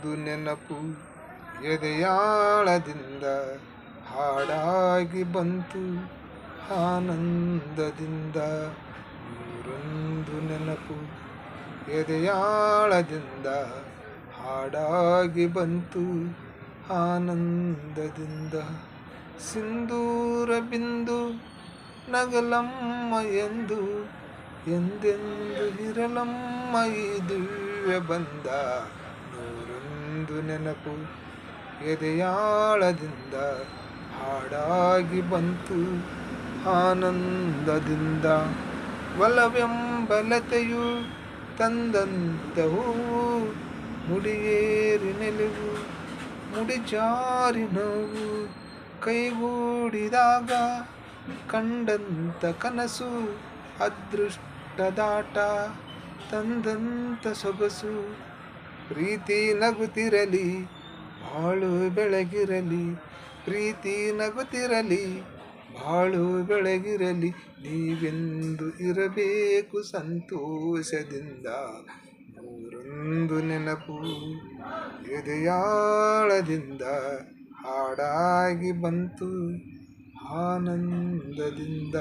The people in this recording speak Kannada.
ನೂರೊಂದು ನೆನಪು ಎದೆಯಾಳದಿಂದ ಹಾಡಾಗಿ ಬಂತು ಆನಂದದಿಂದ. ನೂರೊಂದು ನೆನಪು ಎದೆಯಾಳದಿಂದ ಹಾಡಾಗಿ ಬಂತು ಆನಂದದಿಂದ. ಸಿಂಧೂರ ಬಿಂದು ನಗಲಮ್ಮ ಎಂದು ಎಂದೆಂದು ಇರಲಮ್ಮ ಈ ದಿವ್ಯ ಬಂದ. ನೂರೊಂದು ನೆನಪು ಎದೆಯಾಳದಿಂದ ಹಾಡಾಗಿ ಬಂತು ಆನಂದದಿಂದ. ಒಲವೆಂಬಲತೆಯು ತಂದಂತ ಹೂವು ಮುಡಿಯೇರಿ ನಿಲುವು ಮುಡಿಜಾರಿ ನೋವು. ಕೈಗೂಡಿದಾಗ ಕಂಡಂತ ಕನಸು ಅದೃಷ್ಟದಾಟ ತಂದಂತ ಸೊಗಸು. ಪ್ರೀತಿ ನಗುತ್ತಿರಲಿ ಬಾಳು ಬೆಳಗಿರಲಿ, ಪ್ರೀತಿ ನಗುತ್ತಿರಲಿ ಬಾಳು ಬೆಳಗಿರಲಿ. ನೀವೆಂದು ಇರಬೇಕು ಸಂತೋಷದಿಂದ. ನೂರೊಂದು ನೆನಪು ಎದೆಯಾಳದಿಂದ ಹಾಡಾಗಿ ಬಂತು ಆನಂದದಿಂದ.